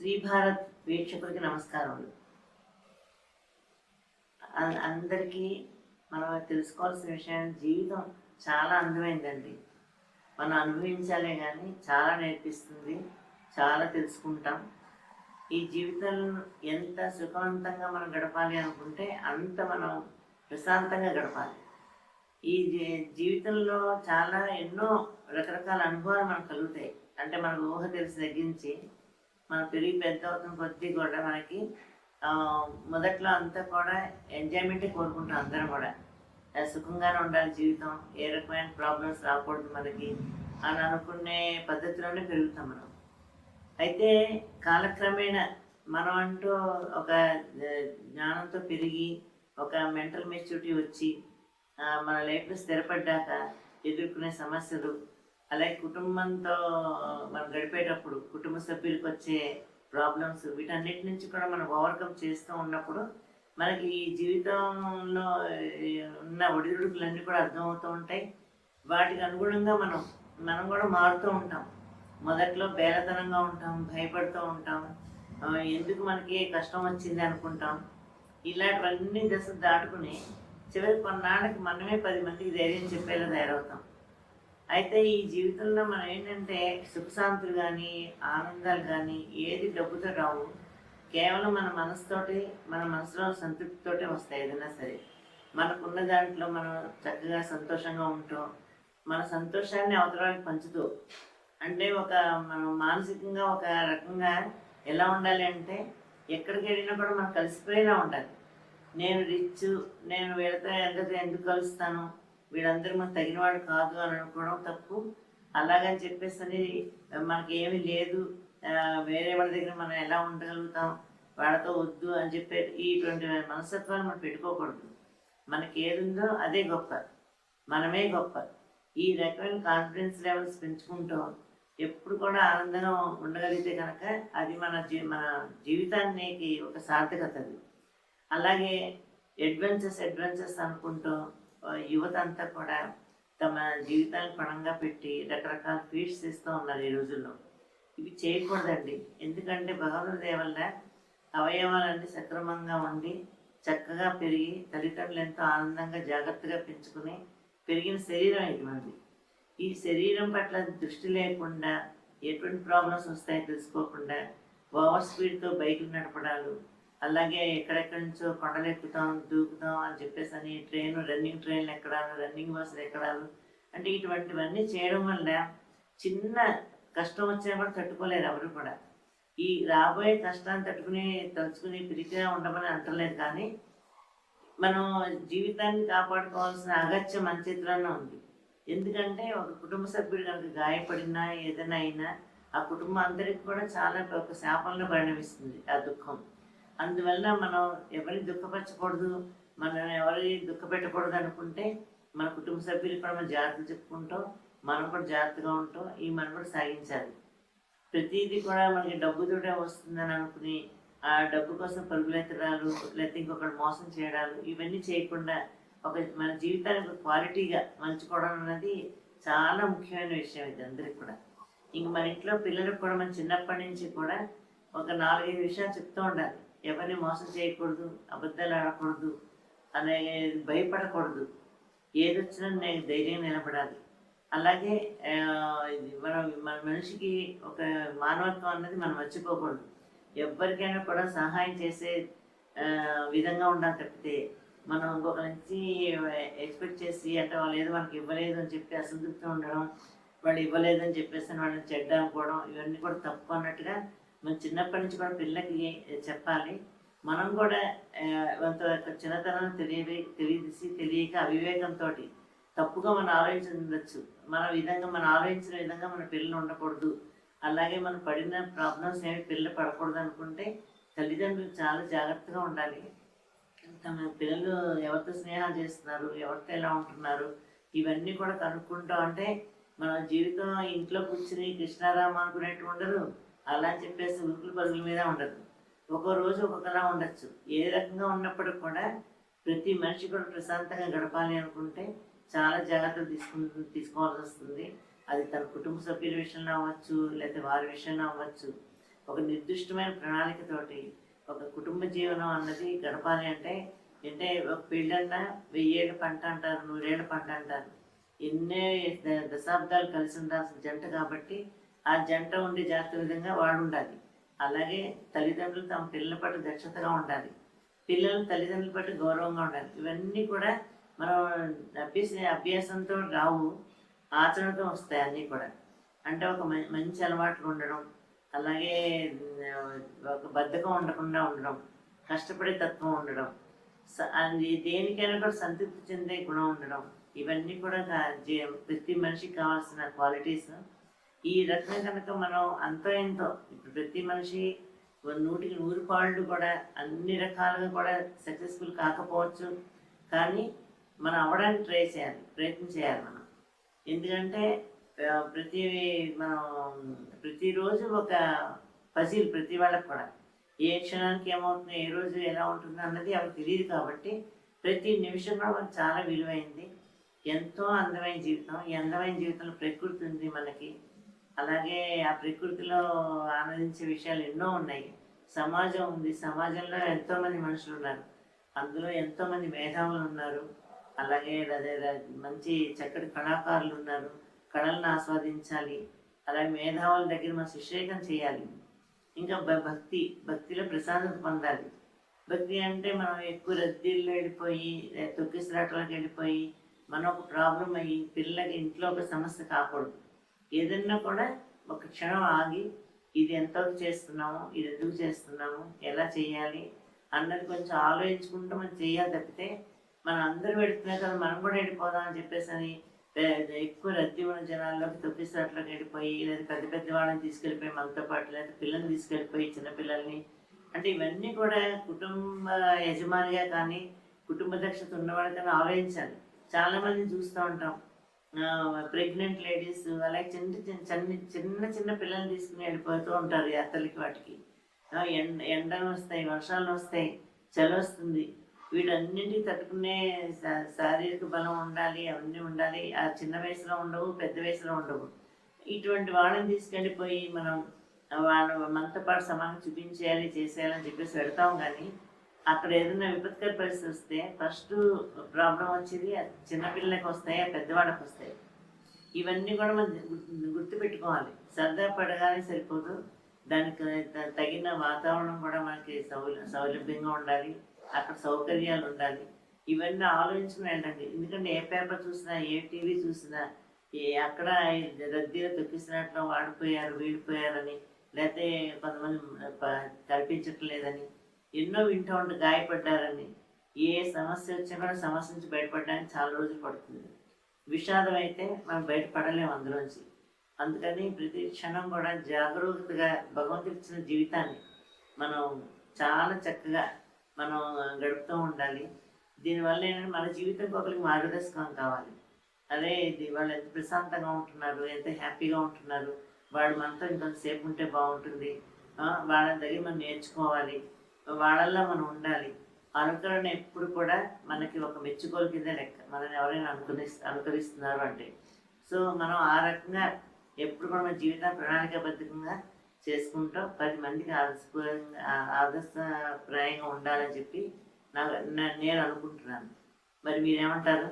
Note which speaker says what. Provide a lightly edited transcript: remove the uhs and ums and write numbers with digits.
Speaker 1: శ్రీ భారత్ వీక్షకులకి నమస్కారములు. అందరికీ మనం తెలుసుకోవాల్సిన విషయం, జీవితం చాలా అందమైందండి. మనం అనుభవించాలే కానీ చాలా నేర్పిస్తుంది, చాలా తెలుసుకుంటాం. ఈ జీవితం ఎంత సుఖవంతంగా మనం గడపాలి అనుకుంటే అంత మనం ప్రశాంతంగా గడపాలి. ఈ జీవితంలో చాలా ఎన్నో రకరకాల అనుభవాలు మనకు కలుగుతాయి. అంటే మనకు ఊహ తెలిసి తగ్గించి మనం పెరిగి పెద్ద అవుతున్న కొద్దీ కూడా మనకి మొదట్లో అంతా కూడా ఎంజాయ్మెంటే కోరుకుంటాం. అందరం కూడా సుఖంగానే ఉండాలి, జీవితం ఏ రకమైన ప్రాబ్లమ్స్ రాకూడదు మనకి అని అనుకునే పద్ధతిలోనే పెరుగుతాం మనం. అయితే కాలక్రమేణా మనం అంటూ ఒక జ్ఞానంతో పెరిగి ఒక మెంటల్ మెచ్యూరిటీ వచ్చి మన లైఫ్లో స్థిరపడ్డాక ఎదుర్కొనే సమస్యలు, అలాగే కుటుంబంతో మనం గడిపేటప్పుడు కుటుంబ సభ్యులకు వచ్చే ప్రాబ్లమ్స్, వీటన్నిటి నుంచి కూడా మనం ఓవర్కమ్ చేస్తూ ఉన్నప్పుడు మనకి ఈ జీవితంలో ఉన్న ఒడిదుడుకులన్నీ కూడా అర్థమవుతూ ఉంటాయి. వాటికి అనుగుణంగా మనం కూడా మారుతూ ఉంటాం. మొదట్లో బేలతనంగా ఉంటాం, భయపడుతూ ఉంటాం, ఎందుకు మనకి కష్టం వచ్చింది అనుకుంటాం. ఇలాంటివన్నీ దశలు దాటుకుని చివరికి కొన్నాళ్ళకి మనమే 10 మందికి ధైర్యం చెప్పేలా తయారవుతాం. అయితే ఈ జీవితంలో మనం ఏంటంటే సుఖశాంతులు కానీ ఆనందాలు కానీ ఏది డబ్బుతో రావు. కేవలం మన మనసుతోటి, మన మనసులో సంతృప్తితోటే వస్తాయి. ఏదైనా సరే మనకున్న దాంట్లో మనం చక్కగా సంతోషంగా ఉంటాం. మన సంతోషాన్ని అవతరానికి పంచుతూ, అంటే మనం మానసికంగా ఒక రకంగా ఎలా ఉండాలి అంటే ఎక్కడికి వెళ్ళినా కూడా మనం కలిసిపోయేలా ఉండాలి. నేను రిచ్, నేను వీళ్ళతో ఎందుకు కలుస్తాను, వీళ్ళందరూ మనకు తగినవాడు కాదు అని అనుకోవడం తప్పు. అలాగని చెప్పేసి మనకి ఏమీ లేదు, వేరే వాళ్ళ దగ్గర మనం ఎలా ఉండగలుగుతాం, వాళ్ళతో వద్దు అని చెప్పే ఇటువంటి మనస్తత్వాన్ని మనం పెట్టుకోకూడదు. మనకి ఏది ఉందో అదే గొప్ప, మనమే గొప్ప. ఈ రకమైన కాన్ఫిడెన్స్ లెవెల్స్ పెంచుకుంటూ ఎప్పుడు కూడా ఆనందంగా ఉండగలిగితే కనుక అది మన జీవితానికి ఒక సార్థకత. అది అలాగే అడ్వెంచర్స్ అనుకుంటూ యువత అంతా కూడా తమ జీవితాన్ని పణంగా పెట్టి రకరకాల ఫీట్స్ ఇస్తూ ఉన్నారు ఈ రోజుల్లో. ఇవి చేయకూడదండి. ఎందుకంటే భగవంతుడి దయ వల్ల అవయవాలన్నీ సక్రమంగా ఉండి చక్కగా పెరిగి తల్లిదండ్రులు ఎంతో ఆనందంగా జాగ్రత్తగా పెంచుకుని పెరిగిన శరీరం ఇది మనది. ఈ శరీరం పట్ల దృష్టి లేకుండా ఎటువంటి ప్రాబ్లమ్స్ వస్తాయో తెలుసుకోకుండా ఓవర్ స్పీడ్తో బైకులు నడపడాలు, అలాగే ఎక్కడెక్కడి నుంచో కొండలు ఎక్కుతాం, దూకుతాం అని చెప్పేసి రన్నింగ్ ట్రైన్లు ఎక్కడాలు, రన్నింగ్ బస్సులు ఎక్కడాలు, అంటే ఇటువంటివన్నీ చేయడం వల్ల చిన్న కష్టం వచ్చినా కూడా తట్టుకోలేరు ఎవరు కూడా. ఈ రాబోయే కష్టాన్ని తలుచుకుని పిరికిగా ఉండమని అంటలేదు, కానీ మనం జీవితాన్ని కాపాడుకోవాల్సిన అగత్యం మన చేతిలోనే ఉంది. ఎందుకంటే ఒక కుటుంబ సభ్యుడు కనుక గాయపడినా ఏదైనా అయినా ఆ కుటుంబం అందరికి కూడా చాలా ఒక శాపంలో పరిణమిస్తుంది ఆ దుఃఖం. అందువల్ల మనం ఎవరిని దుఃఖపరచకూడదు, మనం ఎవరి దుఃఖపెట్టకూడదు అనుకుంటే మన కుటుంబ సభ్యులు కూడా మనం జాగ్రత్తలు చెప్పుకుంటాం, మనం కూడా జాగ్రత్తగా ఉంటాం. ఈ మనం కూడా సాగించాలి. ప్రతిదీ కూడా మనకి డబ్బుతోటే వస్తుందని అనుకుని ఆ డబ్బు కోసం పరుగులెత్తడాలు, లేకపోతే ఇంకొకటి మోసం చేయడాలు, ఇవన్నీ చేయకుండా మన జీవితానికి క్వాలిటీగా మంచుకోవడం అన్నది చాలా ముఖ్యమైన విషయం. ఇది అందరికి కూడా. ఇంక మన ఇంట్లో పిల్లలకు కూడా మన చిన్నప్పటి నుంచి కూడా ఒక 4-5 విషయాలు చెప్తూ ఉండాలి. ఎవరిని మోసం చేయకూడదు, అబద్ధాలు ఆడకూడదు, అనేది భయపడకూడదు, ఏదొచ్చినా నేను ధైర్యం నిలబడాలి. అలాగే మన మనిషికి ఒక మానవత్వం అన్నది మనం మర్చిపోకూడదు. ఎవరికైనా కూడా సహాయం చేసే విధంగా ఉండాలి తప్పితే మనం ఇంకొక నుంచి ఎక్స్పెక్ట్ చేసి, అంటే వాళ్ళు ఏదో మనకి ఇవ్వలేదు అని చెప్పి అసంతృప్తి ఉండడం, వాళ్ళు ఇవ్వలేదని చెప్పేసి వాళ్ళని చెడ్డ అనుకోవడం, ఇవన్నీ కూడా తప్పు అన్నట్టుగా మనం చిన్నప్పటి నుంచి కూడా పిల్లలకి చెప్పాలి. మనం కూడా కొంత చిన్నతనం తెలియక అవివేకంతో తప్పుగా మనం ఆలోచించవచ్చు. మనం ఆలోచించిన విధంగా మన పిల్లలు ఉండకూడదు. అలాగే మనం పడిన ప్రాబ్లమ్స్ ఏమి పిల్లలు పడకూడదు అనుకుంటే తల్లిదండ్రులు చాలా జాగ్రత్తగా ఉండాలి. తమ పిల్లలు ఎవరితో స్నేహాలు చేస్తున్నారు, ఎవరితో ఎలా ఉంటున్నారు, ఇవన్నీ కూడా కనుక్కుంటాం. అంటే మన జీవితం ఇంట్లో కూర్చుని కృష్ణారామ అనుకునేట్టు ఉండదు, అలా అని చెప్పేసి ఉరుకుల పరుగుల మీద ఉండదు. ఒక్కో రోజు ఒక్కొక్కలా ఉండొచ్చు. ఏ రకంగా ఉన్నప్పటికి కూడా ప్రతి మనిషి కూడా ప్రశాంతంగా గడపాలి అనుకుంటే చాలా జాగ్రత్తలు తీసుకోవాల్సి వస్తుంది. అది తన కుటుంబ సభ్యుల విషయంలో అవ్వచ్చు, లేకపోతే వారి విషయంలో అవ్వచ్చు. ఒక నిర్దిష్టమైన ప్రణాళికతోటి ఒక కుటుంబ జీవనం అన్నది గడపాలి అంటే ఒక పెళ్ళన్నా 1000 ఏళ్ళ పంట అంటారు, 100 ఏళ్ళ పంట అంటారు. ఎన్నో దశాబ్దాలు కలిసి ఉండాల్సిన జంట కాబట్టి ఆ జంట ఉండే జాగ్రత్త విధంగా వాడు ఉండాలి. అలాగే తల్లిదండ్రులు తమ పిల్లల పట్ల దక్షతగా ఉండాలి, పిల్లలు తల్లిదండ్రుల పట్ల గౌరవంగా ఉండాలి. ఇవన్నీ కూడా మనం అభ్యాసంతో రావు, ఆచరణతో వస్తాయి అన్నీ కూడా. అంటే ఒక మంచి అలవాట్లు ఉండడం, అలాగే ఒక బద్ధకం ఉండకుండా ఉండడం, కష్టపడే తత్వం ఉండడం, అది దేనికైనా కూడా సంతృప్తి చెందే గుణం ఉండడం, ఇవన్నీ కూడా ప్రతి మనిషికి కావాల్సిన క్వాలిటీస్. ఈ రకంగా కనుక మనం అంతో ఎంతో ఇప్పుడు ప్రతి మనిషి 100కి 100 పాళ్ళు కూడా అన్ని రకాలుగా కూడా సక్సెస్ఫుల్ కాకపోవచ్చు, కానీ మనం అవ్వడానికి ప్రయత్నం చేయాలి మనం. ఎందుకంటే మనం ప్రతిరోజు ఒక పజిల్ ప్రతి వాళ్ళకి కూడా ఏ క్షణానికి ఏమవుతుందో, ఏ రోజు ఎలా ఉంటుందో అన్నది అవి తెలియదు. కాబట్టి ప్రతి నిమిషం కూడా మనకు చాలా విలువైంది. ఎంతో అందమైన జీవితం, ఈ అందమైన జీవితంలో ప్రకృతి ఉంది మనకి. అలాగే ఆ ప్రకృతిలో ఆనందించే విషయాలు ఎన్నో ఉన్నాయి. సమాజం ఉంది, సమాజంలో ఎంతోమంది మనుషులు ఉన్నారు, అందులో ఎంతోమంది మేధావులు ఉన్నారు. అలాగే మంచి చక్కటి కళాకారులు ఉన్నారు, కళలను ఆస్వాదించాలి. అలాగే మేధావుల దగ్గర మనం శిష్యకం చేయాలి. ఇంకా భక్తిలో ప్రశాంతత పొందాలి. భక్తి అంటే మనం ఎక్కువ రద్దీల్లో వెళ్ళిపోయి, తొక్కిసలాటలకు వెళ్ళిపోయి మనం ఒక ప్రాబ్లం అయ్యి పిల్లలకి ఇంట్లో ఒక సమస్య కాకూడదు. ఏదన్నా కూడా ఒక క్షణం ఆగి ఇది ఎంతవరకు చేస్తున్నాము, ఇది ఎందుకు చేస్తున్నాము, ఎలా చేయాలి అన్నది కొంచెం ఆలోచించుకుంటూ మనం చేయాలి. తప్పితే మనం అందరూ పెడుతున్నాయి కదా మనం కూడా వెళ్ళిపోదాం అని చెప్పేసి అని ఎక్కువ రద్దీ ఉన్న జనాల్లోకి తొక్కిసలాట్లోకి వెళ్ళిపోయి, లేదా పెద్ద పెద్ద వాళ్ళని తీసుకెళ్ళిపోయి మనతో పాటు, లేదా పిల్లల్ని తీసుకెళ్ళిపోయి చిన్నపిల్లల్ని, అంటే ఇవన్నీ కూడా కుటుంబ యజమానిగా కానీ కుటుంబ దక్షత ఉన్నవాళ్ళు కానీ ఆలోచించాలి. చాలామంది చూస్తూ ఉంటాం, ప్రెగ్నెంట్ లేడీస్ అలాగే చిన్న చిన్న పిల్లల్ని తీసుకుని వెళ్ళిపోతూ ఉంటారు యాత్రలకి. వాటికి ఎండలు వస్తాయి, వర్షాలు వస్తాయి, చలి వస్తుంది. వీటన్నింటికి తట్టుకునే శారీరక బలం ఉండాలి, అవన్నీ ఉండాలి. ఆ చిన్న వయసులో ఉండవు, పెద్ద వయసులో ఉండవు. ఇటువంటి వాళ్ళని తీసుకెళ్ళిపోయి మనం మనతో పాటు సమానం చూపించేయాలి, చేసేయాలని చెప్పేసి పెడతాం. కానీ అక్కడ ఏదైనా విపత్కర పరిస్థితి వస్తే ఫస్ట్ ప్రాబ్లం వచ్చేది చిన్నపిల్లలకు వస్తాయి, పెద్దవాళ్ళకి వస్తాయి. ఇవన్నీ కూడా మనం గుర్తుపెట్టుకోవాలి. సరదా పడగానే సరిపోదు, దానికి తగిన వాతావరణం కూడా మనకి సౌలభ్యంగా ఉండాలి, అక్కడ సౌకర్యాలు ఉండాలి. ఇవన్నీ ఆలోచించుకుని వెళ్ళండి. ఎందుకంటే ఏ పేపర్ చూసినా, ఏ టీవీ చూసినా అక్కడ రద్దీలో తొక్కిసినట్లు వాడిపోయారు, వీడిపోయారని, లేకపోతే కొంతమంది కల్పించట్లేదని, ఎన్నో వింటూ ఉంటే గాయపడ్డారని. ఏ సమస్య వచ్చినా కూడా సమస్య నుంచి బయటపడడానికి చాలా రోజులు పడుతుంది. విషాదం అయితే మనం బయటపడలేము అందులోంచి. అందుకని ప్రతి క్షణం కూడా జాగరూకతగా భగవంతుడు ఇచ్చిన జీవితాన్ని మనం చాలా చక్కగా మనం గడుపుతూ ఉండాలి. దీనివల్ల ఏంటంటే మన జీవితంకి ఒకరికి మార్గదర్శకం కావాలి. అదే ఇది వాళ్ళు ఎంత ప్రశాంతంగా ఉంటున్నారు, ఎంత హ్యాపీగా ఉంటున్నారు, వాళ్ళు మనతో ఇంకొంతసేపు ఉంటే బాగుంటుంది, వాళ్ళ దగ్గర మనం నేర్చుకోవాలి, వాళ్ళల్లో మనం ఉండాలి. అనుకరణ ఎప్పుడు కూడా మనకి ఒక మెచ్చుకోలు కింద లెక్క, మనల్ని ఎవరైనా అనుకరిస్తున్నారు అంటే. సో మనం ఆ రకంగా ఎప్పుడు కూడా మన జీవితాన్ని ప్రణాళికాబద్ధంగా చేసుకుంటూ 10 మందికి ఆదర్శప్రాయంగా ఉండాలని చెప్పి నేను అనుకుంటున్నాను. మరి మీరేమంటారు?